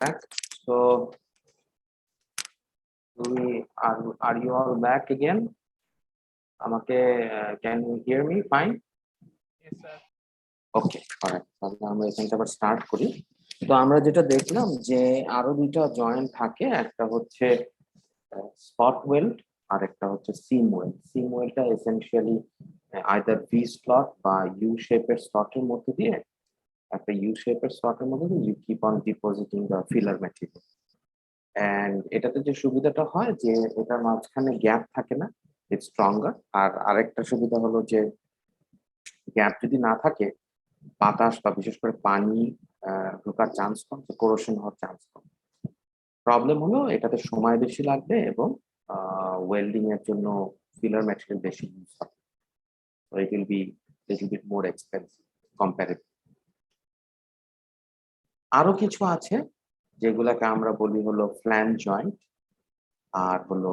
back. So are you all back again? আমাকে can you hear me fine? Yes, sir. Okay, alright. তাহলে আমরা এখানটা আবার start করি। তো আমরা যেটা দেখলাম যে আরো দুইটা জয়েন্ট থাকে, একটা হচ্ছে স্পট ওয়েল্ড আর একটা হচ্ছে সিম ওয়েল্ড। সিম ওয়েল্ডটা এসেনশিয়ালি আইদার ভি স্লট বা ইউ শেপের স্লটের মধ্যে দিয়ে একটা ইউ শেপের স্লটের মধ্যে দিয়ে you keep on depositing the filler material. And এটাতে যে সুবিধাটা হয় যে এটার মাঝখানে গ্যাপ থাকে না, ইটস স্ট্রঙ্গার। আর আরেকটা সুবিধা হলো যে গ্যাপ যদি না থাকে, বাতাস বা বিশেষ করে পানি ঢোকার চান্স কম, কোরোশন হওয়ার চান্স কম। প্রবলেম হলো এটাতে সময় বেশি লাগবে এবং ওয়েল্ডিং এর জন্য ফিলার ম্যাটেরিয়াল বেশি ইউজ হবে। So it will be little bit more expensive comparatively. আরো কিছু আছে যেগুলাকে আমরা বলি হলো ফ্ল্যাঞ্জ জয়েন্ট আর হলো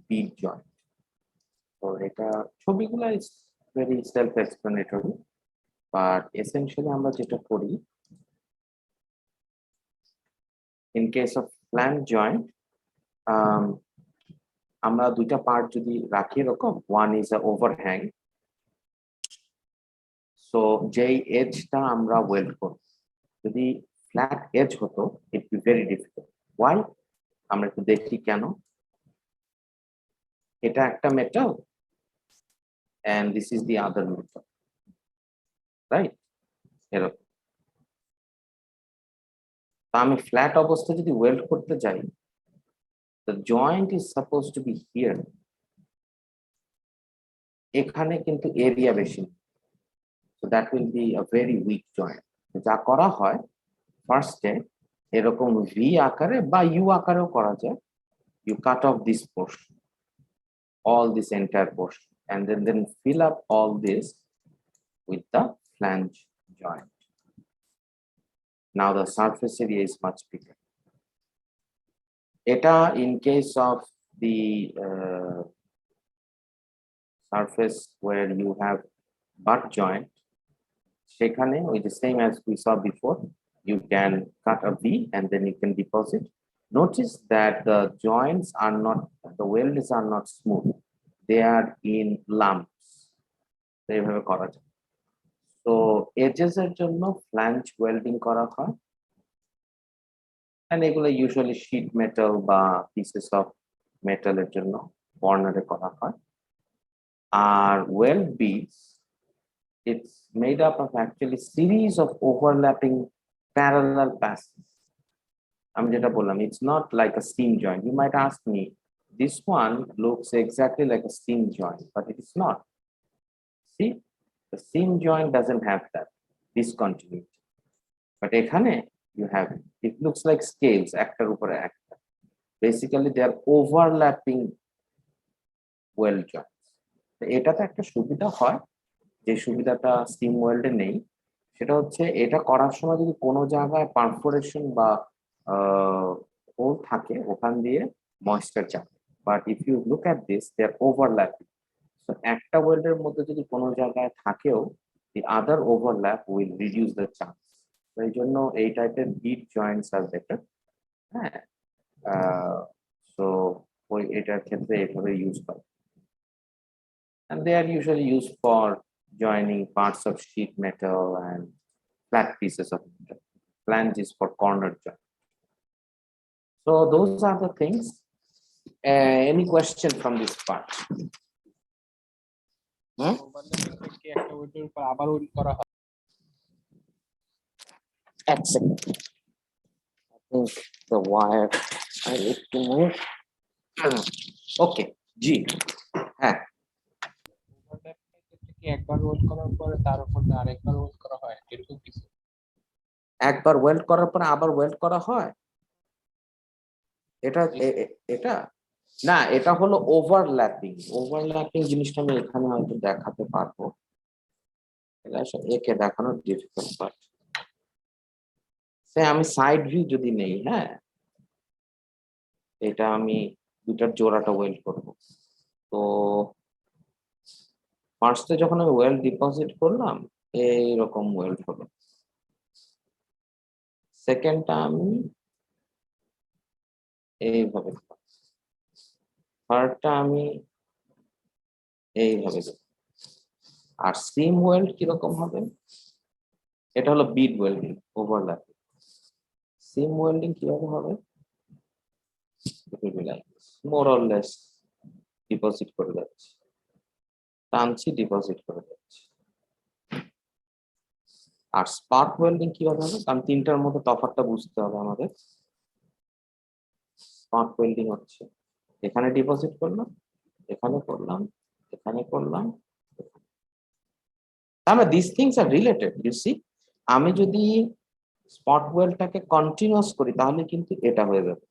বিট জয়েন্ট। তো এটা ছবিগুলা is very self explanatory, but essentially আমরা যেটা করি in case of flange joint, আমরা দুইটা পার্ট যদি রাখি এরকম, one is a overhang. So যেই এজটা আমরা ওয়েল্ড করব, যদি ফ্ল্যাট এজ হতো it be very difficult. Why? আমরা একটু দেখি কেন। এটা একটা metal and this is the other metal, right? এরকম। তা আমি ফ্ল্যাট অবস্থায় যদি ওয়েল্ড করতে যাই, the joint is supposed to be here. এখানে কিন্তু এরিয়া বেশি, so that will be a very weak joint. যা করা হয় ফার্স্টে এরকম ভি আকারে বা ইউ আকারেও করা যায়। You cut off this portion, all this entire portion, and then fill up all this with the flange joint. Now the surface area is much bigger. Eta in case of the surface where you have butt joint, sekhane with the same as we saw before, you can cut a V and then you can deposit. Notice that the joints are not, the welds are not smooth, they are in lumps. They have a করা যায়। So edges এর জন্য flange welding করা হয়, and এগুলো usually sheet metal বা pieces of metal এর জন্য কর্নারে করা হয়। আর weld beads, it's made up of actually series of overlapping parallel passes. আমি যেটা বললাম, it's not like a seam joint. You might ask me, this one looks exactly like a seam joint, but it is not. See, the seam joint doesn't have that discontinuity, but এখানে you have it. It looks like scales, একটার উপরে একটা. Basically they are overlapping weld joints. এটাতে একটা সুবিধা হয়, যে সুবিধাটা স্টিম ওয়েল্ডে নেই, সেটা হচ্ছে এটা করার সময় যদি কোনো জায়গায় পারফোরেশন বা হোল থাকে, ওখান দিয়ে ময়েশ্চার যাবে। But if you look at this, they are overlapping. So একটা ওয়েল্ডের মধ্যে যদি কোনো জায়গায় থাকেও, the other overlap will reduce the chance. এই জন্য এই টাইপের বিট জয়েন্টস আর বেটার। হ্যাঁ, সো ওই এটার ক্ষেত্রে এইভাবে ইউজ করে। And they are usually used for joining parts of sheet metal and flat pieces of metal. Flange is for corner joint. So those are the things. Any question from this part? Excellent. I think the wire I need to move. Okay, G. একবার well করার পরে তার উপর আরেকবার well করা হয়, এরকম কিছু? একবার ওয়েল্ড করার পরে আবার ওয়েল্ড করা হয়, এটা এটা না, এটা হলো ওভারল্যাপিং। ওভারল্যাপিং জিনিসটা আমি এখানে হয়তো দেখাতে পারবো, একে দেখানো ডিফিকাল্ট। বাট সে আমি সাইড ভিউ যদি নেই, হ্যাঁ, এটা আমি দুটার জোড়াটা ওয়েল্ড করব। তো ফার্স্টে যখন আমি ওয়েল্ড ডিপোজিট করলাম, এইরকম ওয়েল্ড হলো। সেকেন্ডটা আমি এইভাবে, থার্ডটা আমি এইভাবে দেব। আর সিম ওয়েল্ড কিরকম হবে, এটা হলো বিড ওয়েল্ডিং ওভারল্যাপ। সিম ওয়েল্ডিং কিভাবে হবে, মোর অর লেস ডিপোজিট করে যাচ্ছে, টানছি ডিপোজিট করে যাচ্ছে। আর স্পার্ক ওয়েল্ডিং কিভাবে হবে, কারণ তিনটার মধ্যে তফাৎটা বুঝতে হবে আমাদের। স্পার্ক ওয়েল্ডিং হচ্ছে এখানে ডিপোজিট করলাম, এখানে করলাম, এখানে করলাম, তাহলে this things are related you see. আমি যদি স্পট ওয়েলটাকে কন্টিনিউয়াস করি তাহলে কিন্তু এটা হয়ে যাবে।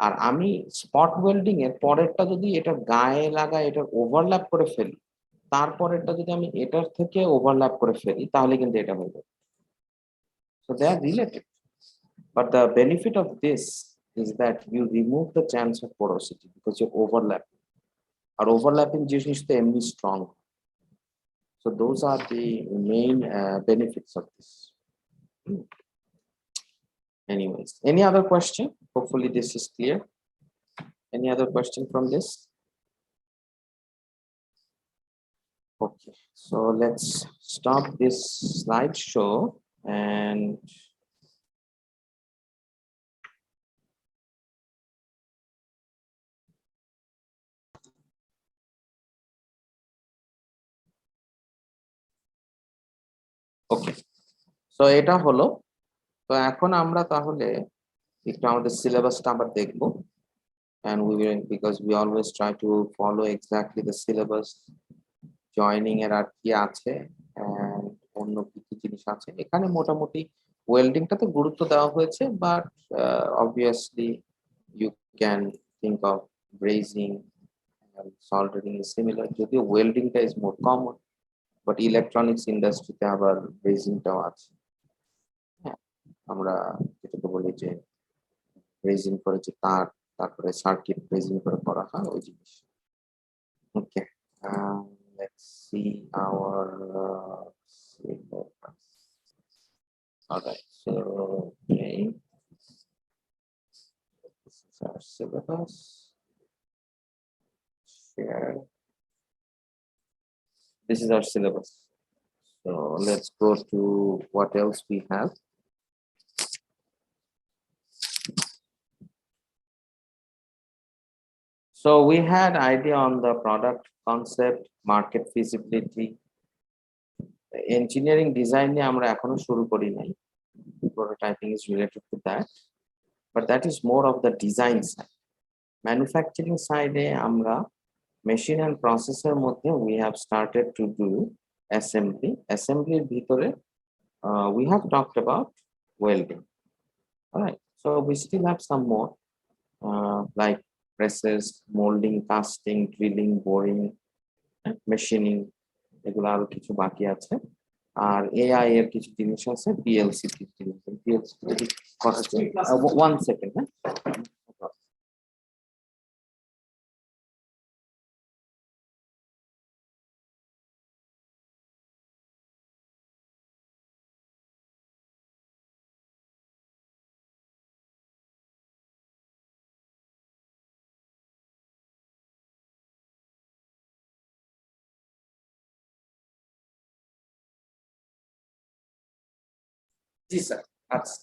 আর আমি স্পট ওয়েল্ডিং এর পরেরটা যদি এটা গায়ে লাগা এটা ওভারল্যাপ করে ফেলি, তারপরেরটা যদি আমি এটার থেকে ওভারল্যাপ করে ফেলি তাহলে কিন্তু এটা হয়ে যাবে। So they are related, but the benefit of this is that you remove the chance of porosity because you're overlapping. আর overlapping জিনিস তো এমনি strong. So those are the main benefits of this. Anyways, any other question? Hopefully this is clear. Any other question from this? Okay, so let's stop this slideshow and okay, so এটা হলো। তো এখন আমরা তাহলে একটু আমাদের সিলেবাসটা আবার দেখবো, and we will, because we always try to follow exactly the syllabus. Joining এর আর কি আছে and অন্য কি কি জিনিস আছে এখানে, মোটামুটি ওয়েল্ডিংটাতে গুরুত্ব দেওয়া হয়েছে, but obviously you can think of brazing and soldering is similar, যদিও ওয়েল্ডিংটা is more common, but electronics ইন্ডাস্ট্রিতে আবার ব্রেজিংটাও আছে। হ্যাঁ, আমরা যেটাকে বলি যে ব্রেজিং করে যে তার, তারপরে সার্কিট ব্রেজিং করে করা হয় ওই জিনিস। ওকে, let's see our syllabus. All right, so okay, this is our syllabus. Share. This is our syllabus. So let's go to what else we have. So we had idea on the product concept, market feasibility. Engineering design নিয়ে আমরা এখনো শুরু করি নাই, prototyping is related to that, but that is more of the design side. Manufacturing side এ আমরা machine and processor মধ্যে we have started to do assembly. Assembly ভিতরে we have talked about welding. All right, so we still have some more like presses, molding, casting, drilling, boring, machining, এগুলো আরো কিছু বাকি আছে। আর AI এর কিছু জিনিস আছে, পিএলসি জিনিস, পিএলসি যদি করা যায়। 1 সেকেন্ড, হ্যাঁ। জি স্যার, আচ্ছা।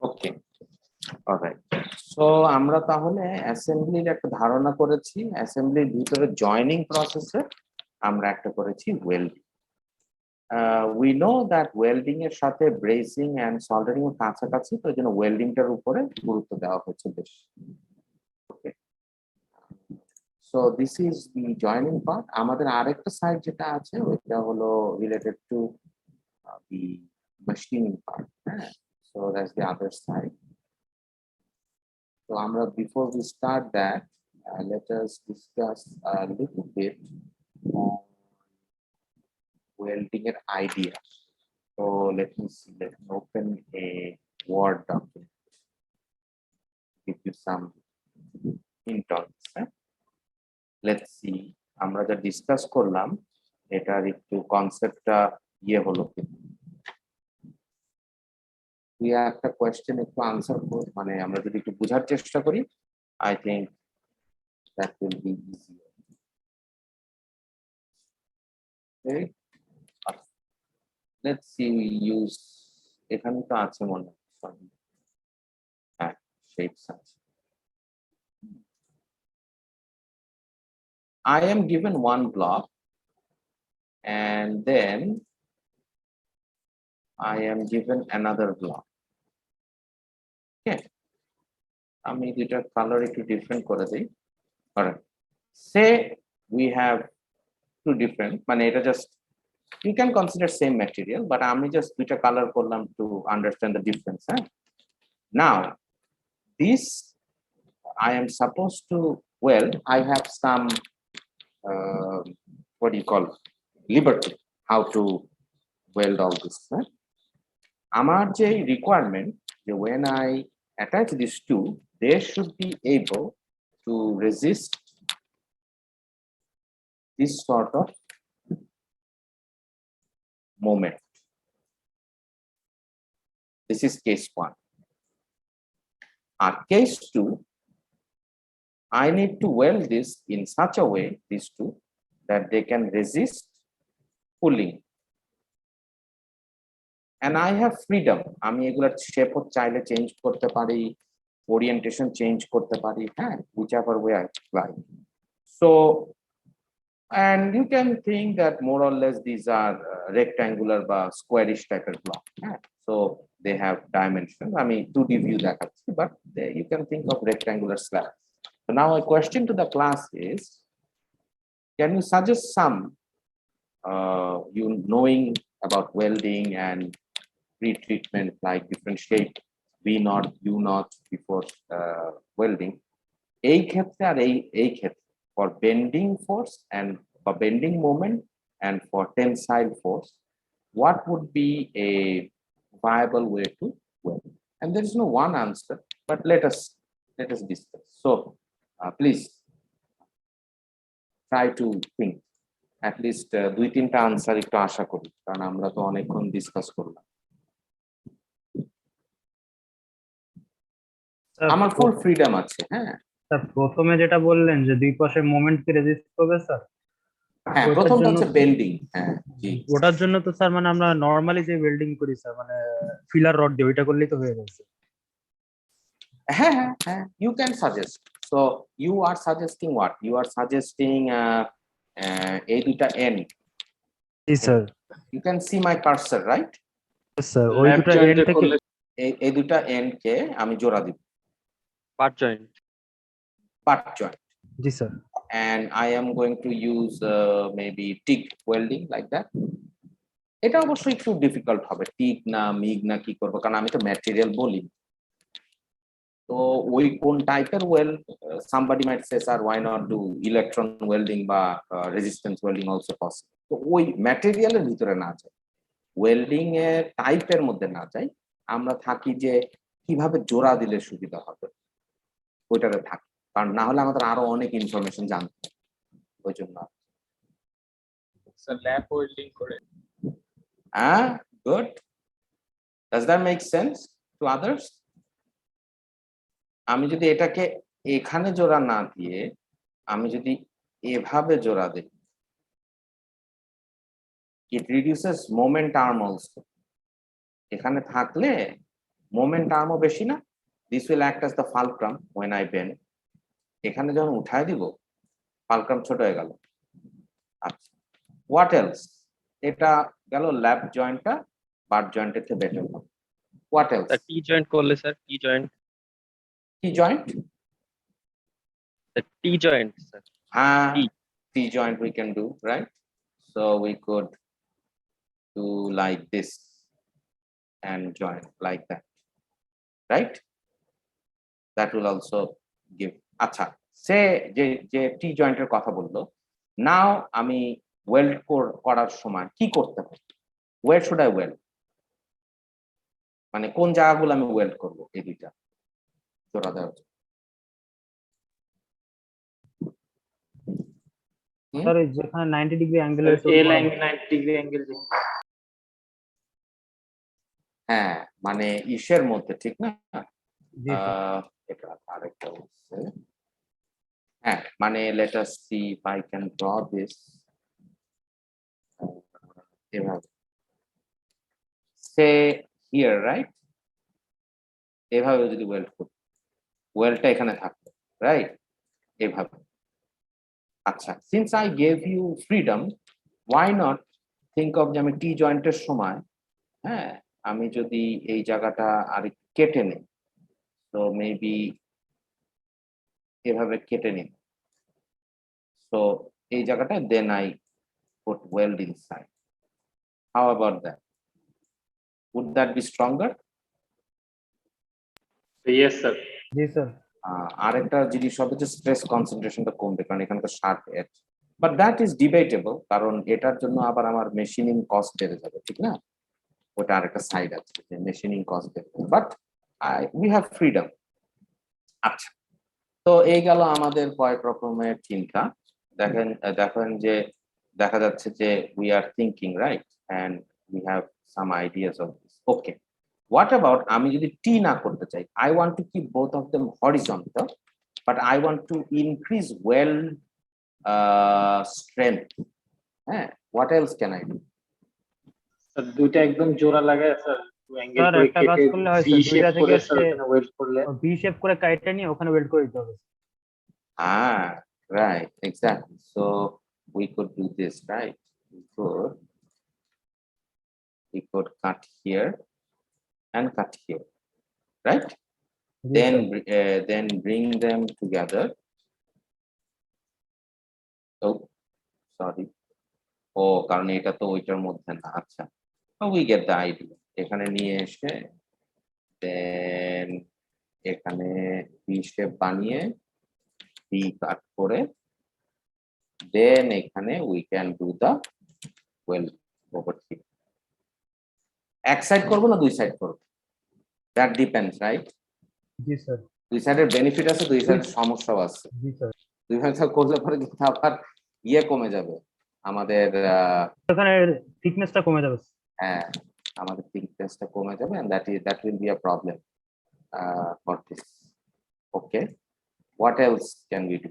ওকে, অলরাইট। সো আমরা তাহলে অ্যাসেম্বলির একটা ধারণা করেছি, অ্যাসেম্বলির ভিতরে জয়েনিং প্রসেসে আমরা একটা করেছি welding. we know that welding এর সাথে ব্রেসিং এন্ড সোল্ডারিং এর কাছাকাছি, তো এই জন্য ওয়েল্ডিংটার উপরে গুরুত্ব দেওয়া হচ্ছে বেশি। Okay, so this is the joining part. আমাদের আরেকটা সাইড যেটা আছে ওইটা হলো related to the machining part. So that's the other side. So Amra, before we start that, let us discuss a little bit on welding an idea. So let me see, let me open a Word document, give you some hint on this. Let's see, আমরা যা discuss করলাম এটার একটু কনসেপ্টটা ইয়ে হলো কিনা। একটা কোয়েশ্চেন একটু আনসার করি, মানে আমরা যদি একটু বোঝার চেষ্টা করি, I think that will be easier. Okay, let's see we use, এখানে তো আছে মনে হয়, হ্যাঁ শেপস আছে। I am given one block and then I am given another block. Okay, আমি দুইটা কালার একটু ডিফারেন্ট করে দেই। Alright, say we have two different, মানে এটা just you can consider same material, but আমি জাস্ট দুইটা কালার করলাম to understand the difference. Now this I am supposed to weld, I have some what do you call liberty how to weld all this. আমার যে requirement, when I attach these two, they should be able to resist this sort of moment. This is case one. Case two, I need to weld this in such a way, these two, that they can resist pulling. And I have freedom. আমি এগুলার shape চাইলে change করতে পারি, orientation change করতে পারি, হ্যাঁ, whichever way I like. So, and you can think that more or less these are rectangular বা squarish type of block. So they have dimensions. I mean, 2D view দেখাচ্ছি, but you can think of rectangular slabs. So now a question to the class is, can you suggest some, you knowing about welding and pre-treatment, like differentiate V0, U0 before welding, এই ক্ষেত্রে আর এই ক্ষেত্রে for bending force and for bending moment and for tensile force, what would be a viable way to weld? And there is no one answer, but let us discuss. So please try to think at least দুই তিনটা answer একটু আশা করি, কারণ আমরা তো অনেকক্ষণ discuss করলাম। আমার ফুল ফ্রিডম আছে। হ্যাঁ স্যার, প্রথমে যেটা বললেন যে দুই পাশে মোমেন্ট কে রেজিস্ট করবে স্যার, হ্যাঁ প্রথমটা হচ্ছে বেন্ডিং। হ্যাঁ জি, ওটার জন্য তো স্যার মানে আমরা নরমালি যে ওয়েল্ডিং করি স্যার, মানে ফিলার রড দিয়ে ওইটা করলেই তো হয়ে যাচ্ছে। হ্যাঁ হ্যাঁ হ্যাঁ, you can suggest. So you are suggesting what? You are suggesting এই দুইটা এন্ড। জি sir. You can see my cursor, right? Sir ওই দুটো এন্ড থেকে এই দুইটা এন্ড কে আমি জোড়া দিব, part joint. Part joint. G sir. And I am going to use maybe TIG welding like that. এটা অবশ্যই একটু ডিফিকাল্ট হবে, টিক না মিগ না কি করবো, কারণ আমি তো ম্যাটেরিয়াল বলি। তো ওই কোন টাইপের well, somebody might say sir why not do electron welding বা resistance welding also possible. তো ওই ম্যাটেরিয়ালের ভিতরে না যায়, ওয়েল্ডিং এর টাইপের মধ্যে না যাই, আমরা থাকি যে কিভাবে জোড়া দিলে সুবিধা হবে ওইটাতে থাকি, কারণ না হলে আমাদের আরো অনেক ইনফরমেশন জানতে হবে। ওই জন্য স্যার ল্যাপ ওয়েল্ডিং করে। Good, does that make sense to others? আমি যদি এটাকে এখানে জোড়া না দিয়ে আমি যদি এভাবে জোড়া দিই, it reduces moment arm also. এখানে থাকলে moment armও বেশি না, this will act as the fulcrum when I bend. এখানে যখন উঠায় দিব fulcrum ছোট হয়ে গেল। আচ্ছা, what else? এটা গেল ল্যাপ জয়েন্টটা বাট জয়েন্টের থেকে বেটার হবে। What else? Sir T joint করলে স্যার টি জয়েন্ট কি joint? T joint sir T. T joint we can do, right? So we could do like this and join like that, right? That will also give. আচ্ছা, সে যে টি জয়েন্টের কথা বললো, নাও আমি well করার সময় কি করতে হবে? ওয়ের শুড আই ওয়েল্ড? মানে কোন জায়গাগুলো আমি ওয়েল্ড করবো এই দুইটা জোড়া দেওয়ার জন্য? স্যার যেখানে 90 ডিগ্রি অ্যাঙ্গেল এ লাইন 90 ডিগ্রি অ্যাঙ্গেল। হ্যাঁ, মানে ইসের মধ্যে, ঠিক না? জি স্যার। এটা আরেকটা হচ্ছে, হ্যাঁ মানে let us see if I can draw this এভাবে, say here, right? এভাবে যদি ওয়েল্ড করি, ওয়েলটা এখানে থাকবে, রাইট? এভাবে। আচ্ছা, since I gave you freedom, why not think of যে আমি টি জয়েন্টের সময়, হ্যাঁ, আমি যদি এই জায়গাটা আর কেটে নিই, তো মেবি এভাবে কেটে নিই, তো এই জায়গাটা then I put weld inside. How about that? Would that be stronger? Yes sir. G sir. আরেকটা জিনিস হবে যে স্ট্রেস কনসেন্ট্রেশনটা কমবে, কারণ এখানে তো sharp edge, but that is debatable, কারণ এটার জন্য আবার আমার মেশিনিং কস্ট বেড়ে যাবে, ঠিক না? ওটা আরেকটা সাইড আছে যে মেশিনিং কস্ট বেড়ে যাবে, বাট উই হ্যাভ ফ্রিডম। আচ্ছা, তো এই গেল আমাদের কয়েক রকমের চিন্তা। দেখেন যে দেখা যাচ্ছে যে we are thinking, right, and we have some ideas of this. Okay, what about আমি যদি টি না করতে চাই, I want to keep both of them horizontal, but I want to increase weld strength, হ্যাঁ, what else can I do? Sir দুইটা একদম জোড়া লাগায় স্যার অ্যাঙ্গেল স্যার করে একটা কাজ কেটে করলে হয় ভি স্যার, দুইটা শেপ থেকে করে স্যার ওখানে ওয়েল্ড করলে। ভি শেপ করে কাইটে নিয়ে ওখানে ওয়েল্ড করে দিতে হবে। Right, exactly. So we could do this, right? We could cut here and cut here, right? G sir. Then bring them together. Oh, sorry. Oh, কারণ এটা তো ওইটার মধ্যে না। আচ্ছা, we get the idea. এখানে নিয়ে এসে then এখানে ভি শেপ বানিয়ে ভি কাট করে then এখানে we can do the well over here. এক সাইড করবো না দুই সাইড করবো? That depends, right? G sir. দুই সাইডের বেনিফিট আছে, দুই সাইডের সমস্যাও আছে। জি স্যার। দুই সাইড করলে পরে কিন্তু আবার ইয়ে কমে যাবে আমাদের, এখানে থিকনেসটা কমে যাবে। হ্যাঁ, আমাদের থিকনেসটা কমে যাবে, and that will be a problem for this. Okay, what else can we do?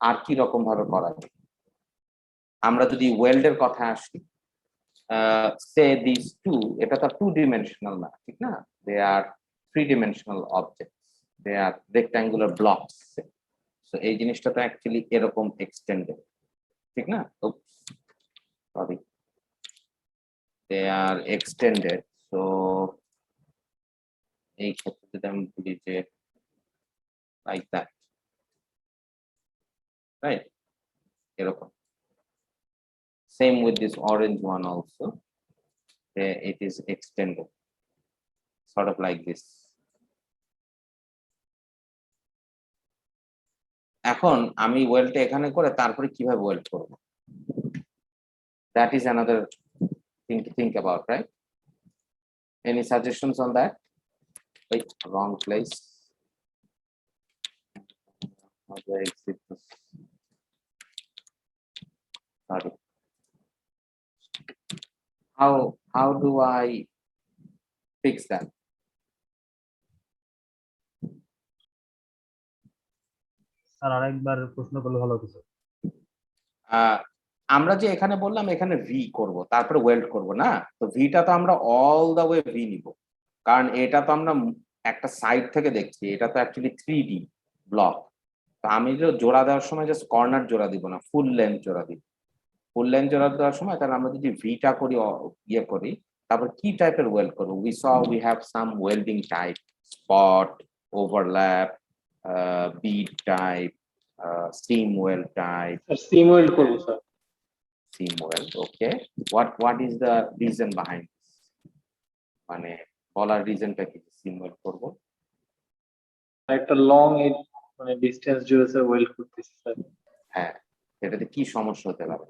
আর কি রকম ভাবে করা যায়? আমরা যদি ওয়েল্ডের কথা আসি, সে দিস টু, এটা তো টু ডিমেনশনাল না, ঠিক না? দে আর থ্রি ডিমেনশনাল অবজেক্টস, দে আর রেক্ট্যাঙ্গুলার ব্লকস। সো এই জিনিসটা তো অ্যাকচুয়ালি এরকম এক্সটেন্ডেড, ঠিক না? সরি, দে আর এক্সটেন্ডেড। সো এই ক্ষেত্রে যদি আমি বলি যে লাইক দ্যাট, রাইট, এরকম। Same with this orange one also. It is extended, sort of like this. এখন আমি ওয়েল্ডটা এখানে করে তারপরে কিভাবে ওয়েল্ড করব? That is another thing to think about, right? Any suggestions on that? Wait, wrong place. How do I exit this? Sorry. How do I fix that? Sir আরেকবার প্রশ্ন করলে ভালো হতো স্যার। আমরা যে এখানে বললাম এখানে ভি করব, তারপরে ওয়েল্ড করব না, তো ভিটা তো আমরা অল দা ওয়ে ভি নিব, কারণ এটা তো আমরা একটা সাইড থেকে দেখছি, এটা তো অ্যাকচুয়ালি 3D ব্লক। তো আমি যে জোড়া দেওয়ার সময় জাস্ট কর্নার জোড়া দিব না, ফুল লেন্থ জোড়া দিব। ফুল লাইন জোড়া দেওয়ার সময় তাহলে আমরা যদি ভিটা করি ইয়ে করি, তারপর কি টাইপের ওয়েল্ড করবো? We have some welding type, spot, overlap, bead type, seam weld type, sir seam weld করবো sir. seam weld. Okay, what is the reason behind this? মানে বলার রিজনটা কি সিম ওয়েল্ড করব? একটা লং মানে ডিসটেন্স জুড়ে স্যার ওয়েল্ড করতেছি স্যার। হ্যাঁ, এটাতে কি সমস্যা হতে পারে?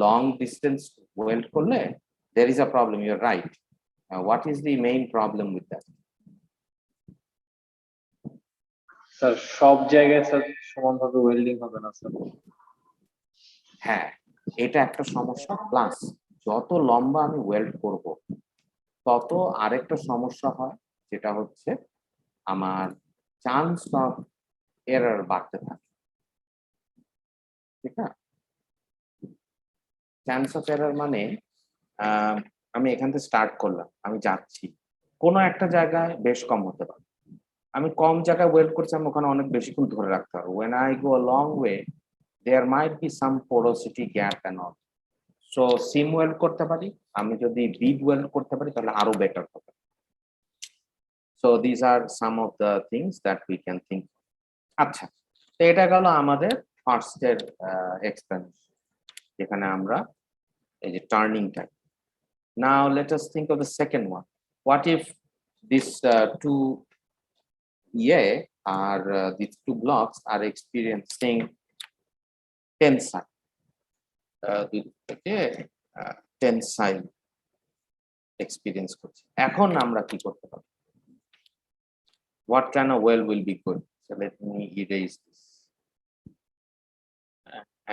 লং ডিস্টেন্স ওয়েল্ড করলে there is a problem, you're right. What is the main problem with that? Sir সব জায়গায় স্যার সমানভাবে ওয়েল্ডিং হবে না স্যার। হ্যাঁ, এটা একটা সমস্যা। প্লাস যত লম্বা আমি ওয়েল্ড করব তত আরেকটা সমস্যা হয়, যেটা হচ্ছে আমার চান্স অফ এরর বাড়তে থাকে। ঠিক না? চান্স অফ এরর মানে আমি এখান থেকে স্টার্ট করলাম, আমি যাচ্ছি, কোনো একটা জায়গায় বেশ কম হতে পারে। আমি কম জায়গায় ওয়েল্ড করছি, আমি ওখানে অনেক বেশিক্ষণ ধরে রাখতে পারবো। when I go a long way there might be some porosity gap and all. So seam weld করতে পারি, আমি যদি বিড ওয়েল্ড করতে পারি তাহলে আরো বেটার হবে। So these are some of the things that we can think. আচ্ছা, তো এটা গেল আমাদের ফার্স্ট এর এক্সপ্লেনেশন, যেখানে আমরা এই যে turning time. Now let us think of the second one. What if these two these two blocks are experiencing tensile? Tensile experience করছে। এখন আমরা কি করতে পারি? What kind of well will be good? So let me erase this.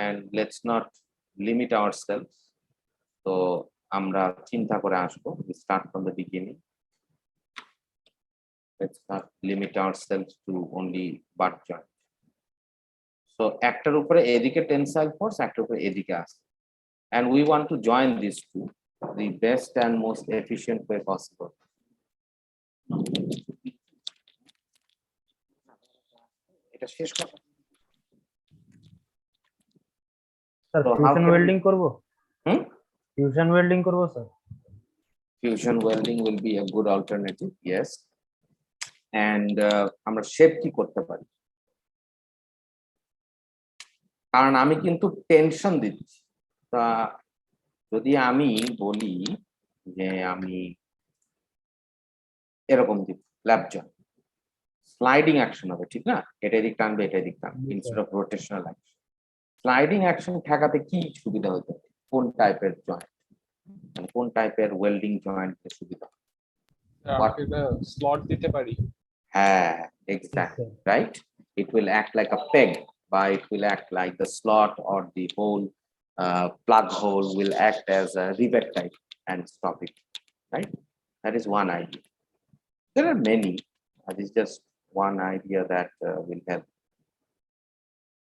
And let's not limit ourselves. So আমরা চিন্তা করে আসবো, we start from the beginning. Let's not limit ourselves to only butt joint. So একটার উপরে এদিকে tensile force, একটার উপরে এদিকে আসে, and we want to join these two the best and most efficient way possible. এটা শেষ কথা। Sir So how fusion can we- welding করব? Hmm? ফিউশন ওয়েল্ডিং করব sir? Fusion welding will be a good alternative, yes. And আমরা shape কি করতে পারি? কারণ আমি কিন্তু টেনশন দিচ্ছি। তা যদি আমি বলি যে আমি এরকম দিব ল্যাপ জয়েন্ট, স্লাইডিং অ্যাকশন হবে, ঠিক না? এটা এদিক টানবে, এটা এদিক টানবে, instead of rotational action. Sliding action ঠেকাতে কি সুবিধা হতে পারে? কোন টাইপের জয়েন্ট, মানে কোন টাইপের ওয়েল্ডিং জয়েন্ট সুবিধা? স্লট দিতে পারি। হ্যাঁ, exactly, right? It will act like a peg, but it will act like the slot, or the whole plug hole will act as a rivet type and stop it, right? That is one idea. There are many. This is just one idea that will help.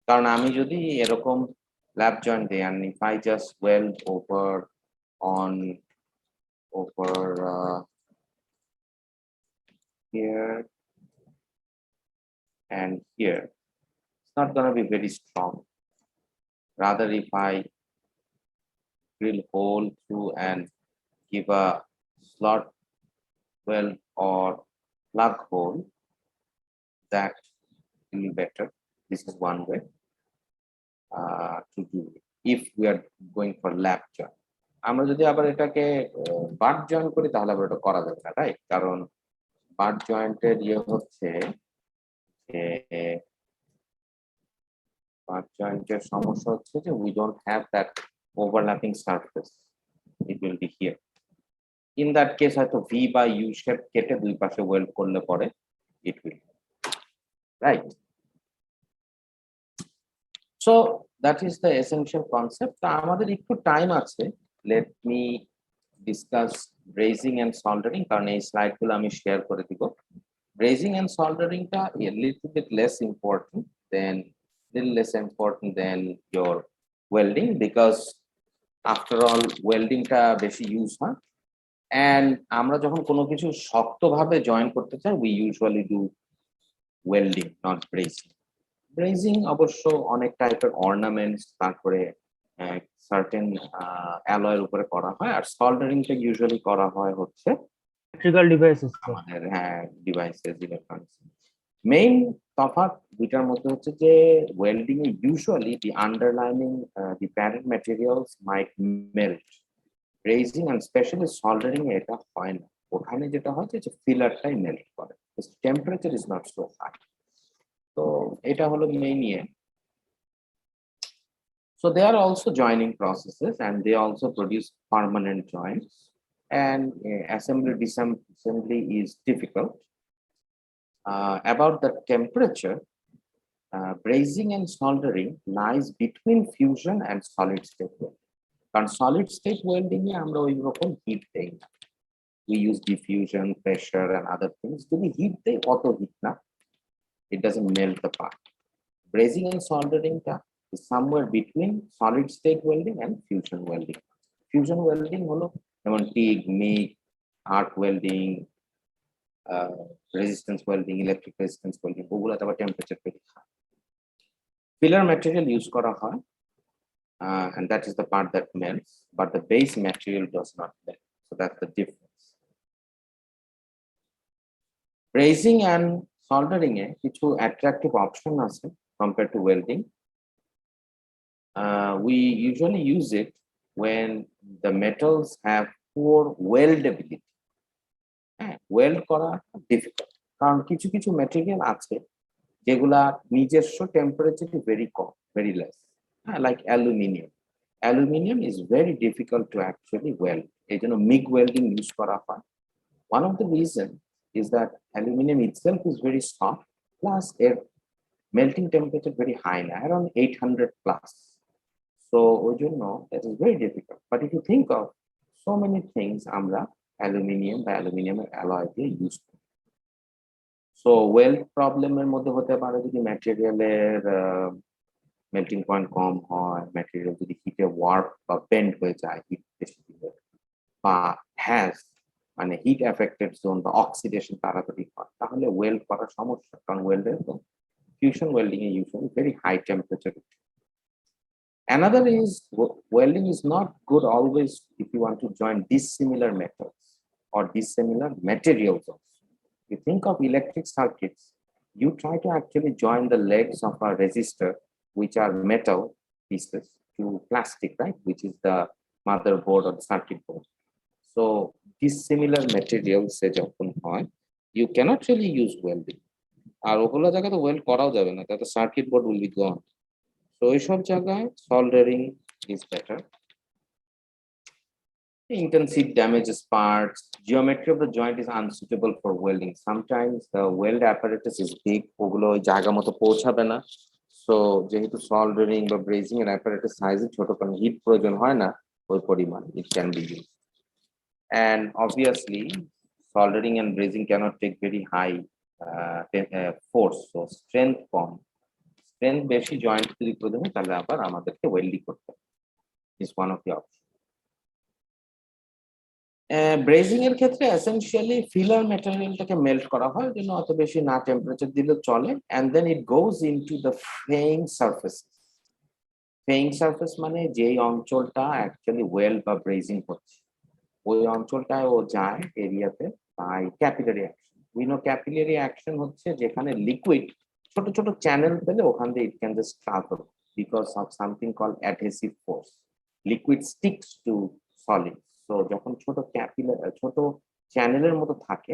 কারণ আমি যদি এরকম ল্যাপ joint দিই, and if I just weld over here and here, it's not going to be very strong. Rather, if I drill hole through and give a slot weld or plug hole, that will be better. This is one way to do it if we are going for lap joint. আমরা যদি আবার এটাকে but joint করি তাহলে আবার এটা করা যাবে না, রাইট? কারণ বাট জয়েন্টের হচ্ছে যে বাট জয়েন্টের সমস্যা হচ্ছে যে we don't have that overlapping surface. It will be here. In that case হয়তো V বা U shape কেটে দুই পাশে ওয়েল্ড করলে পরে it will, right? So that is the essential concept. তা আমাদের একটু টাইম আছে, let me discuss brazing and soldering, কারণ এই স্লাইডগুলো আমি শেয়ার করে দিব। Brazing and soldering টা a little bit less important than your welding, because after all welding টা বেশি ইউজ হয়, and আমরা যখন কোনো কিছু শক্তভাবে জয়েন করতে চাই we usually do welding, not brazing. ব্রেজিং অবশ্য অনেক টাইপের অর্নামেন্টস, তারপরে সার্টেন অ্যালয়ের উপরে করা হয়, আর সল্ডারিংটা ইউজুয়ালি করা হয় হচ্ছে ইলেকট্রিক্যাল ডিভাইসেস তো। আমাদের ডিভাইসেস, ইলেকট্রনিক্স। মেইন তফাৎ দুইটার মধ্যে হচ্ছে যে ওয়েল্ডিং এ usually the underlining the parent materials might melt. Brazing and specially soldering এ এটা হয় না, ওখানে যেটা হয় যে ফিলারটাই মেল্ট করে, temperature is not so high. তো এটা হলো মেইন ইয়ে। So they are also joining processes, and they also produce permanent joints, and assembly is difficult. About the temperature, brazing and soldering lies between fusion and solid state welding. কারণ solid state welding এ আমরা ওই রকম hit দেই না, we use diffusion, pressure and other things. যদি hit দেই অত hit না, it doesn't melt the part. Brazing and soldering is somewhere between solid state welding and fusion welding. Fusion welding হলো যেমন TIG, MIG, arc welding, resistance welding, electric resistance welding, ওগুলো আবার temperature very high. Filler material use করা হয়, and that is the part that melts, but the base material does not melt. So that's the difference. Brazing and soldering এ কিছু attractive option আছে compared to welding. We usually use it when the metals have poor weldability. Weld করা difficult, কারণ কিছু কিছু material আছে যেগুলা নিজস্ব temperature very কম, very less, like aluminium. Aluminium is very difficult to actually weld, এই জন্য মিগ ওয়েল্ডিং ইউজ করা হয়। One of the reason is that aluminium itself is very soft, plus এর মেল্টিং টেম্পারেচার ভেরি হাই না, around 800 plus. So ওই জন্য that is very difficult. But if you think of so many things আমরা aluminium বা অ্যালুমিনিয়ামের alloy দিয়ে use করি। So well প্রবলেমের মধ্যে হতে পারে যদি ম্যাটেরিয়ালের মেল্টিং পয়েন্ট কম হয়, ম্যাটেরিয়াল যদি হিটে ওয়ার্প বা বেন্ড হয়ে যায় হিট বেশি দিলে, বা হ্যাজ মানে হিট এফেক্টেড জোন বা অক্সিডেশন তাড়াতাড়ি হয়, তাহলে ওয়েল্ড করার সমস্যা, কারণ ওয়েল্ডের তো ফিউশন ওয়েল্ডিং এ usually very high temperature. Another is welding is not good always if you want to join dissimilar metals or dissimilar materials also. You think of electric circuits, you try to actually join the legs of a resistor, which are metal pieces, to plastic, right? Which is the motherboard or the circuit board. So dissimilar materials you cannot really use welding. আর ওগুলো জায়গায় তো well করাও যাবে না, তাতে circuit board will be gone. So এইসব জায়গায় soldering is better. Intensive damages parts, geometry of the joint is unsuitable for welding. Sometimes the weld apparatus is big, ওগুলো ওই জায়গা মতো পৌঁছাবে না। So যেহেতু soldering বা brazing এর apparatus size ছোট, কারণ হিট প্রয়োজন হয় না ওই পরিমাণ, it can be used. And obviously soldering and brazing cannot take very high force, so strength com, strength বেশি জয়েন্ট যদি প্রয়োজন হয় তাহলে আবার আমাদেরকে ওয়েল্ডিং করতে হবে, is one of the options. ব্রেজিং এর ক্ষেত্রে এসেনশিয়ালি ফিলার ম্যাটেরিয়ালটাকে মেল্ট করা হয়, জন্য অত বেশি না টেম্পারেচার দিলে চলে, and then it goes into the fraying surface. ফ্রেইং surface মানে যেই অঞ্চলটা অ্যাকচুয়ালি ওয়েল্ড বা ব্রেজিং হচ্ছে ওই অঞ্চলটায় ও যায় এরিয়াতে by capillary action. We know capillary action হচ্ছে যেখানে লিকুইড ছোট ছোট চ্যানেল পেলে ওখান দিয়ে it can just travel because of something called adhesive force. Liquid sticks to solid, so যখন ছোট ছোট চ্যানেলের মতো থাকে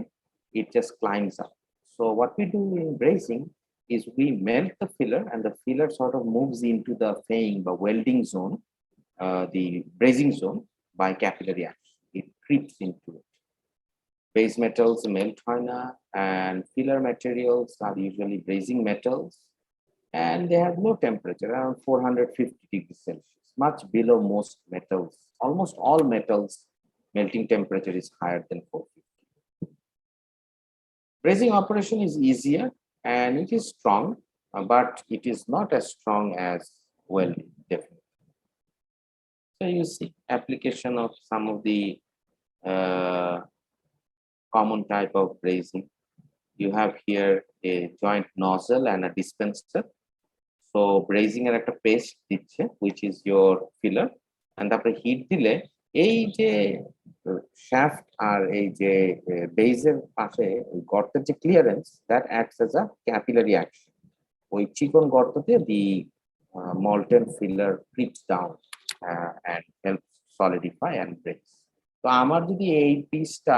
it just climbs up. So what we do in brazing is we melt the filler, and the filler sort of moves into the faying or welding zone, the brazing zone, by capillary action. It creeps into it. Base metals melt and filler materials are usually brazing metals, and they have low temperature, around 450 degrees Celsius, much below most metals. Almost all metals melting temperature is higher than 450. Brazing operation is easier and it is strong, but it is not as strong as welding, definitely. So you see application of some of the common type of brazing. You have here a joint nozzle and a dispenser. So ব্রেজিং এর একটা paste দিচ্ছে which is your filler and তারপরে hit দিলে এই যে shaft আর এই যে বেজের পাশে ওই গর্তের যে clearance that acts as a capillary action ওই চিকন গর্ততে দি molten filler creeps down and helps solidify and breaks. তো আমার যদি এই পিসটা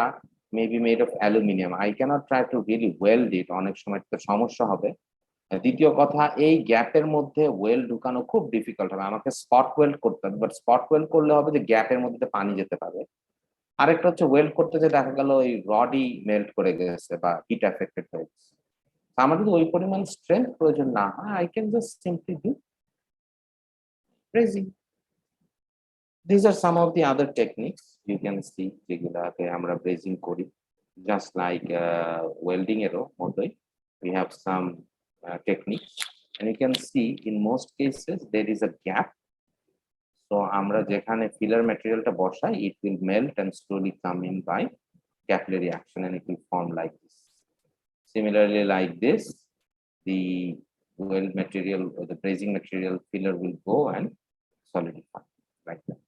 maybe made of aluminium I can't try to really weld it, অনেক সময় তো সমস্যা হবে। দ্বিতীয় কথা, এই গ্যাপের মধ্যে ওয়েল্ড ঢুকানো খুব ডিফিকাল্ট হবে, আমাকে স্পট ওয়েল্ড করতে হবে, বাট স্পট ওয়েল্ড করলে হবে যে গ্যাপের মধ্যে পানি যেতে পারে। আরেকটা হচ্ছে ওয়েল্ড করতে যে দেখা গেল ওই রডই মেল্ট করে গেছে বা হিট এফেক্টেড হয়ে গেছে। আমার যদি ওই পরিমাণ স্ট্রেংথ প্রয়োজন না হয়, I can just simply do ব্রেজিং। These are some of the other techniques you can see যেগুলাতে আমরা ব্রেজিং করি, just like welding এরও মতোই we have some techniques and you can see in most cases there is a gap, so আমরা যেখানে filler materialটা বসাই it will melt and slowly come in by capillary action and it will form like this. Similarly, like this, the weld material or the brazing material filler will go and solidify like that.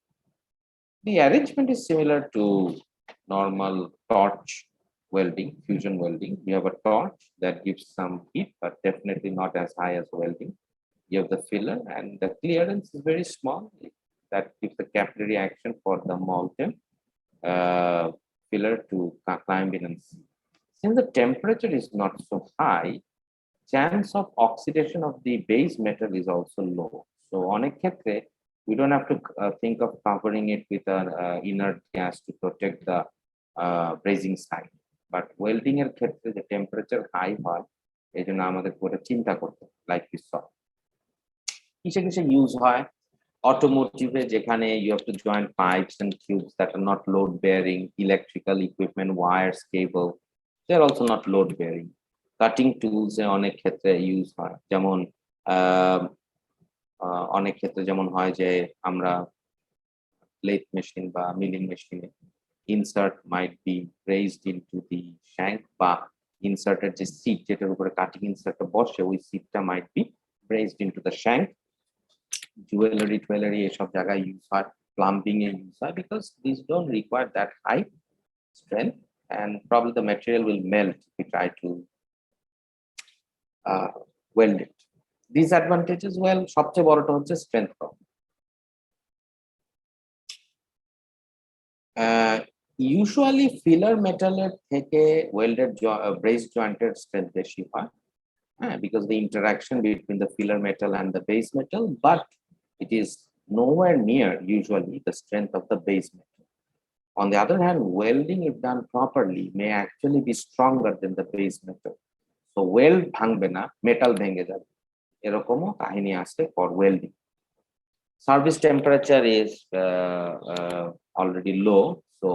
The arrangement is similar to normal torch welding, fusion welding. You have a torch that gives some heat, but definitely not as high as welding. You have the filler, and the clearance is very small. That gives the capillary action for the molten filler to climb in and see. Since the temperature is not so high, chance of oxidation of the base metal is also low. So on a ক্ষেত্রে, we don't have to think of covering it with an inert gas to protect the brazing side. But welding এর ক্ষেত্রে the temperature high হয়, এই জন্য আমাদের পুরো চিন্তা করতে like we saw. কিসে কিসে ইউজ হয়? অটোমোটিভে যেখানে you have to join pipes and tubes that are not load bearing, electrical equipment, wires, cable, they are also not load bearing. Cutting tools এ অনেক ক্ষেত্রে ইউজ হয়, যেমন অনেক ক্ষেত্রে যেমন হয় যে আমরা লেথ মেশিন বা মিলিং মেশিনে insert mite be raised into the shank, বা ইনসার্টের যে সিট যেটার উপরে কাটিং ইনসার্টটা বসে ওই সিটটা might be raised into the shank. Jewellery এসব জায়গায় ইউজ হয়, প্লাম্বিং এ ইউজ হয়, because this don't require that high strength and probably the material will melt if you try to weld it. Disadvantages, well, সবচেয়ে বড়টা হচ্ছে strength problem. Usually filler metal এর থেকে welded brace jointed strength বেশি হয়, because the interaction between the filler metal and the base metal, but it is nowhere near usually the strength of the base metal. On the other hand, welding, if done properly, may actually be stronger than the base metal. So weld ভাঙবে না, metal ভেঙে যাবে, এরকমও কাহিনী আছে for welding. Service temperature is already low, so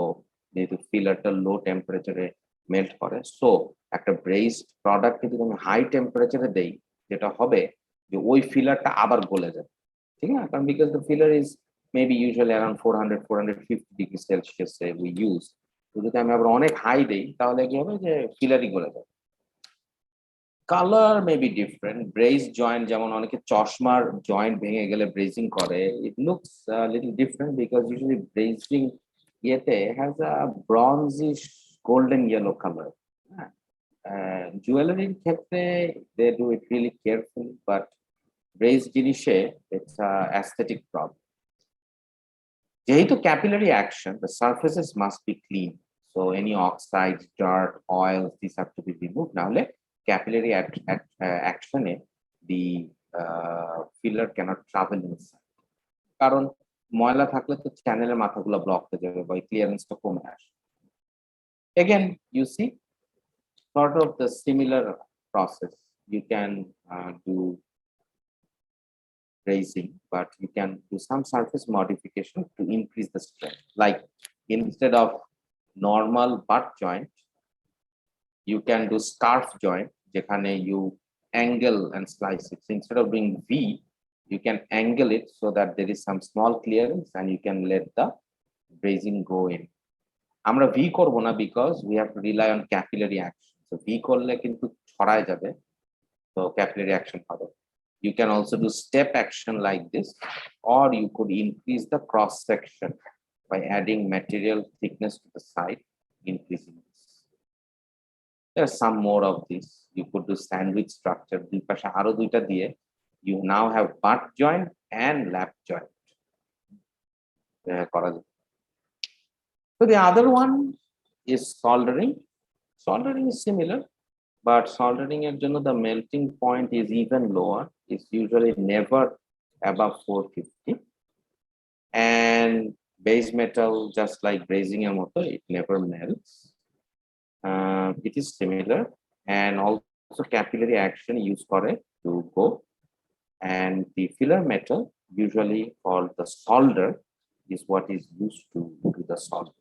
যেহেতু ফিলারটা লো টেম্পারেচারে melt করে, সো একটা ব্রেসড প্রোডাক্ট যদি আমি হাই টেম্পারেচারে দেই, যেটা হবে যে ওই ফিলারটা আবার গলে যাবে, ঠিক না? কারণ because the filler is maybe usually around 400-450 degrees Celsius we use. তো যদি আমি আবার অনেক হাই দেই তাহলে কি হবে যে ফিলারই গলে যাবে। Colour may be different, braze joint যেমন অনেকে চশমার জয়েন্ট ভেঙে গেলে ব্রেজিং করে, it looks little different because usually brazing ইয়েতে has a bronzish golden yellow colour. জুয়েলারির ক্ষেত্রে they do it really carefully, but braze জিনিসে ইটস আ অ্যাস্থেটিক প্রবলেম। যেহেতু capillary action, the surfaces must be clean. So any oxides, dirt, oils, these have to be removed. Now, capillary action, the filler cannot travel inside. কারণ ময়লা থাকলে তো চ্যানেলের মাথাগুলো block হয়ে যাবে বা ক্লিয়ারেন্সটা কমে আসে। Again, you see sort of the similar process. You can do brazing, but you can do some surface modification to increase the strength. Like instead of normal butt joint, you can do scarf joint, যেখানে you angle and slice it. So instead of doing V, you can angle it so that there is some small clearance and you can let the brazing go in. আমরা V করব না because we have to rely on capillary action. So V করলে কিন্তু ছড়ায় যাবে, so capillary action হবে। You can also do step action like this, or you could increase the cross section by adding material thickness to the side, increasing this. There's some more of this. You could do sandwich structure. দুই পাশে আরো দুইটা দিয়ে you now have butt joint and lap joint. করা যায়। So the other one is soldering. Soldering is similar, but soldering এর জন্য the melting point is even lower. It's usually never above 450. And base metal, just like brazing এর মতো, it never melts. It is similar, and also capillary action used for it to go. And the filler metal, usually called the solder, is what is used to do the solder.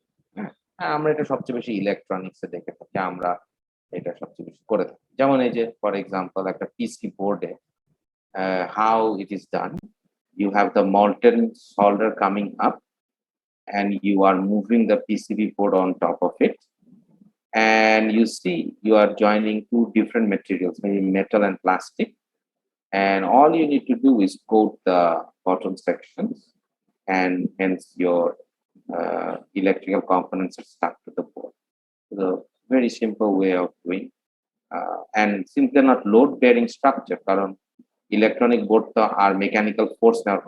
আমরা এটা সবচেয়ে বেশি ইলেকট্রনিক্সে দেখে থাকি, আমরা এটা সবচেয়ে বেশি করে থাকি। যেমন এই যে ফর এক্সাম্পল একটা পিসি বোর্ডে how it is done. You have the molten solder coming up and you are moving the PCB board on top of it. And you see you are joining two different materials, maybe metal and plastic. And all you need to do is coat the bottom sections, and hence your electrical components are stuck to the board. So very simple way of doing. And since they're not load-bearing structure, karon electronic board are mechanical force now,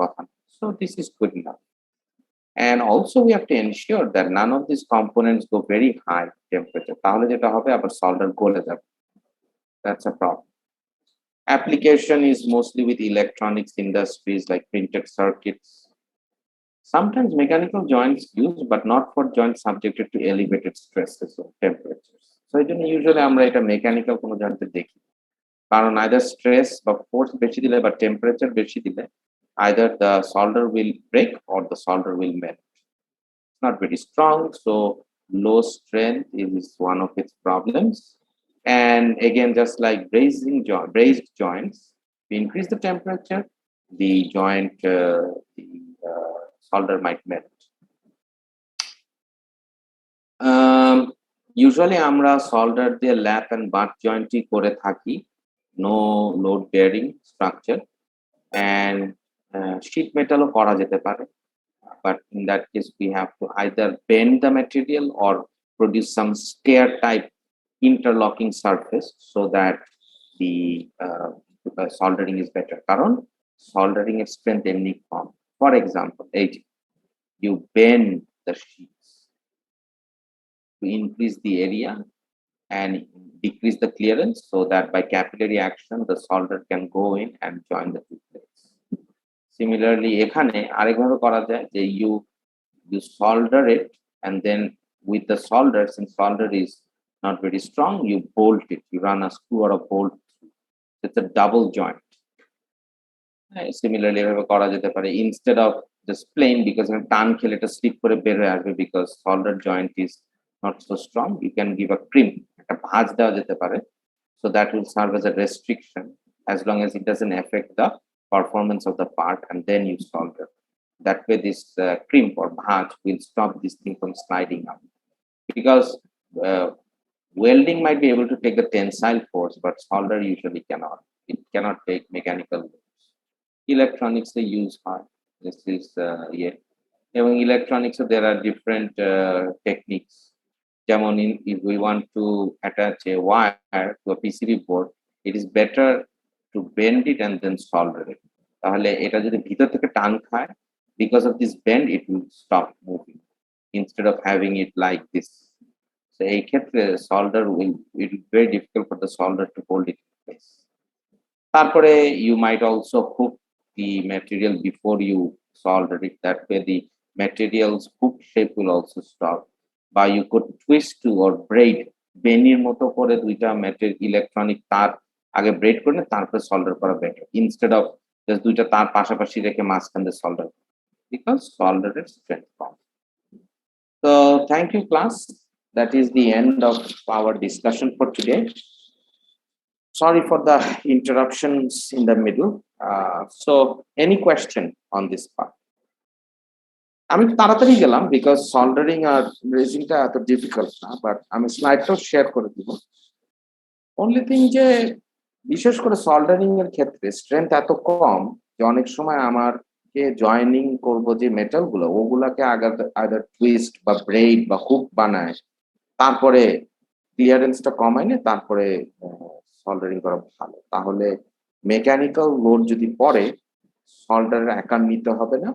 so this is good enough. And also we have to ensure that none of these components go very high temperature. তাহলে যেটা হবে আবার solder গলে যাবে. That's a problem. Application is mostly with electronics industries like printed circuits. Sometimes mechanical joints used, but not for joints subjected to elevated stresses or temperatures. So usually আমরা এটা mechanical কোনো joint দেখি, কারণ either stress বা force বেশি দিলে বা temperature বেশি দিলে either the solder will break or the solder will melt. It's not very strong, so low strength is one of its problems. And again, just like brazed joints, we increase the temperature, the joint, the solder might melt. Usually আমরা solder দিয়ে lap and butt joint করে থাকি, no load bearing structure, and sheet metal করা যেতে পারে, but in that case we have to either bend the material or produce some stair type interlocking surface so that the soldering is better. কারণ soldering এর strength এমনি কম. For example, you bend the sheets to increase the area and decrease the clearance so that by capillary action the solder can go in and join the two plates. Similarly, এখানে আরেকভাবে করা যায় যে you solder it, and then with the solder, since solder is not very strong, you bolt it, you run a screw or a bolt. It's a double joint. Similarly, এভাবে করা যেতে পারে instead of just plain, because টান খেলে এটা slip করে বের হয়ে আসবে because solder joint is not so strong. You can give a crimp, একটা ভাঁজ দেওয়া যেতে পারে, so that will serve as a restriction as long as it doesn't affect the performance of the part, and then you solder. That way this crimp or bhaj will stop this thing from sliding up, because welding might be able to take the tensile force, but solder usually cannot. It cannot take mechanical loads. Electronics they use hard. This is even electronics, so there are different techniques. If we want to attach a wire to a PCB board, it is better to bend it and then solder it. তাহলে এটা যদি ভিতর থেকে টান খায়, because of this bend it will stop moving instead of having it like this. So এই ক্ষেত্রে solder will be very difficult for the solder to hold it in place. তারপরে you might also hook the material before you solder it. That way the material's hook shape will also stop. But you could twist to or braid, বেনির মতো করে দুইটা material electronic তার আগে bread করে তারপরে solder করা better instead of just দুইটা তার পাশাপাশি রেখে মাঝখান দিয়ে solder, because solder is strength com. So thank you class. That is the end of our discussion for today. Sorry for the interruptions in the middle. So any question on this part? আমি তাড়াতাড়ি গেলাম because soldering আর brazingটা এত difficult না, but আমি স্লাইডটাও share করে দিব. Only thing যে বিশেষ করে সল্ডারিং এর ক্ষেত্রে স্ট্রেংথ এত কম যে অনেক সময় আমাকে জয়েনিং করব যে মেটাল গুলো ওগুলাকে আগে টুইস্ট বা ব্রেড বা হুক বানায়, তারপরে ক্লিয়ারেন্সটা কমায় নিয়ে তারপরে সল্ডারিং করা ভালো। তাহলে মেকানিক্যাল লোড যদি পড়ে, সল্ডারের একা নিতে হবে না,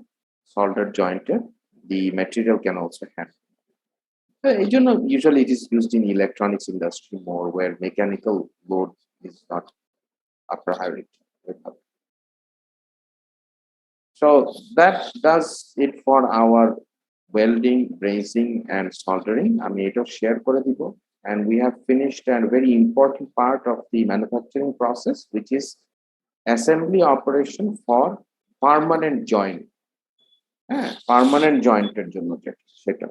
সল্ডার জয়েন্টের দি ম্যাটেরিয়াল ক্যান অলসো হ্যান্ডেল। এই জন্য usually it is used in electronics industry more, where mechanical load is not a priority. So that does it for our welding, brazing and soldering. আমি এটা শেয়ার করে দিব, and we have finished a very important part of the manufacturing process, which is assembly operation for permanent joint. Permanent joint এর জন্য সেটা।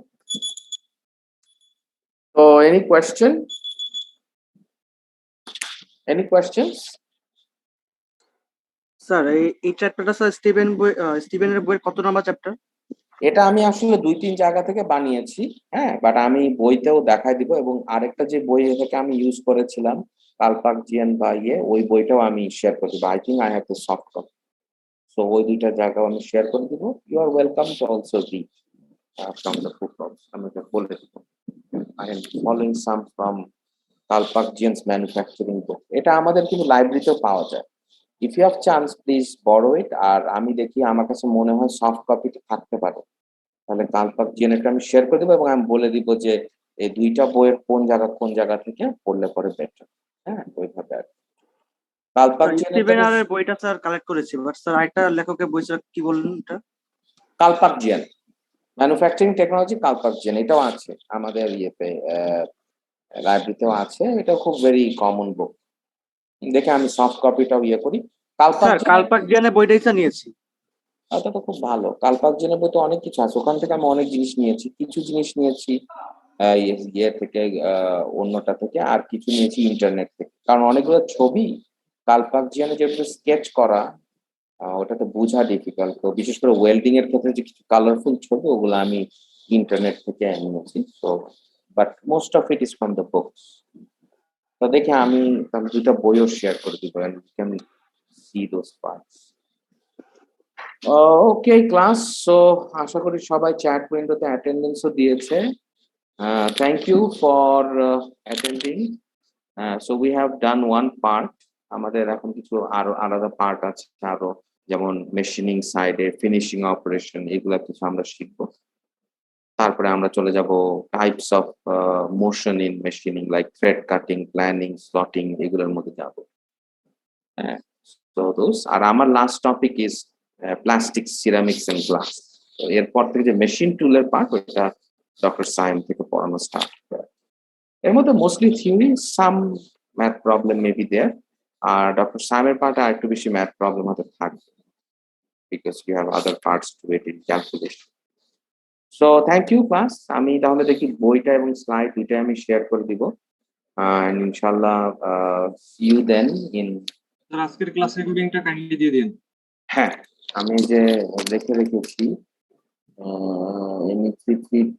So any question? Any questions? Sir এই চ্যাপ্টারটা sir স্টিভেনের বইয়ের কত নাম্বার চ্যাপ্টার? এটা আমি আসলে 2-3 জায়গা থেকে বানিয়েছি, বাট আমি বইতেও দেখাই দিব, এবং আরেকটা যে বই থেকে আমি ইউজ করেছিলাম কালপাকজিয়ান বা ওই বইটাও আমি শেয়ার করে দিব। I think I have the soft copy, so ওই দুইটা জায়গাও আমি শেয়ার করে দিব। You are welcome to also read from the book. আমি এটা বলে দিব। I am following some from Kalpakjian's manufacturing book. এটা আমাদের কিন্তু লাইব্রেরিতেও পাওয়া যায়। If you have chance please borrow it. আর আমি দেখি আমার কাছে মনে হয় সফট কপিটা থাকতে পারে, তাহলে কালপাকজিয়ানটা আমি শেয়ার করে দেবো এবং আমি বলে দিব যে এই দুইটা বইয়ের কোন জায়গা থেকে পড়লে পরে বেটার। ওইভাবে আর স্টিভেনের বইটা স্যার কালেক্ট করেছি, বাট স্যার আরেকটা লেখকের বই স্যার কি বললেন এটা? কালপাকজিয়ান ম্যানুফ্যাকচারিং টেকনোলজি, কালপাকজিয়ান এটাও আছে আমাদের ইয়েতে, লাইব্রেরিতেও আছে। এটা খুব ভেরি কমন বুক। দেখে আমি সফট কপিটাও করি। কালপাকজিয়ানের বইটাই স্যার নিয়েছি। ওটা তো খুব ভালো। কালপাকজিয়ানের বই তো অনেক কিছু আছে, ওখান থেকে আমি অনেক জিনিস নিয়েছি। কিছু জিনিস নিয়েছি থেকে, অন্যটা থেকে, আর কিছু নিয়েছি ইন্টারনেট থেকে। কারণ অনেকগুলো ছবি কালপাকজিয়ানে যেগুলো স্কেচ করা, ওটাতে বোঝা ডিফিকাল্ট। তো বিশেষ করে ওয়েল্ডিং এর ক্ষেত্রে যে কিছু কালারফুল ছবি, ওগুলো আমি ইন্টারনেট থেকে নিয়েছি। তো but most of it is from the books. তো দেখে আমি দুইটা বইও শেয়ার করে দিব, and you can see those parts. Okay class, so আশা করি সবাই চ্যাট উইন্ডোতে অ্যাটেন্ডেন্সও দিয়েছে। Thank you for attending. So we have done one part. আমাদের এখন কিছু আরো আলাদা পার্ট আছে, আরো যেমন মেশিনিং সাইডে, ফিনিশিং অপারেশন, এগুলা কিছু আমরা শিখবো। তারপরে আমরা চলে যাব types of motion in machining, like thread cutting, planing, slotting, এগুলোর মধ্যে যাব। তো দোস, আর আমার last topic is plastic, ceramics and glass. এরপর থেকে যে মেশিন টুলের পার্ট, ওটা ডক্টর সাইম থেকে পড়ানো স্টার্ট করে। এর মধ্যে mostly theory, some math problem may be there. আর ডক্টর সাইমের পার্টে আর একটু বেশি ম্যাথ প্রবলেম হতে থাকবে, because you have other parts to it in calculation. So thank you class. আমি তাহলে দেখি বইটা এবং স্লাইড দুইটাই আমি শেয়ার করে দিব, and ইনশাআল্লাহ see you then in। Sir আজকের ক্লাস রেকর্ডিংটা কাইন্ডলি দিয়ে দিন। হ্যাঁ, আমি যে দেখে রেখেছি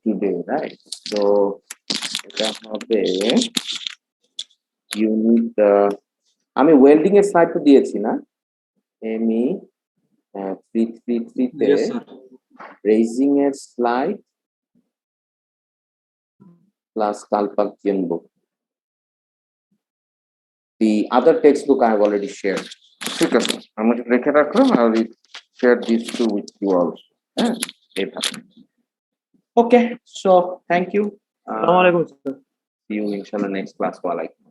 টুডে, রাইট? তো এটা হবে ইউনিট, আমি ওয়েল্ডিং এর স্লাইড তো দিয়েছি না, এমই 333 তে ব্রেজিং এর slide plus Kalpakjian book. The other textbook I have already shared. ঠিক আছে, আমরা রেখে রাখলাম। I will share these two with you also. Okay, so thank you. আসসালামু আলাইকুম sir. See you inshallah next class. Wa alaikum.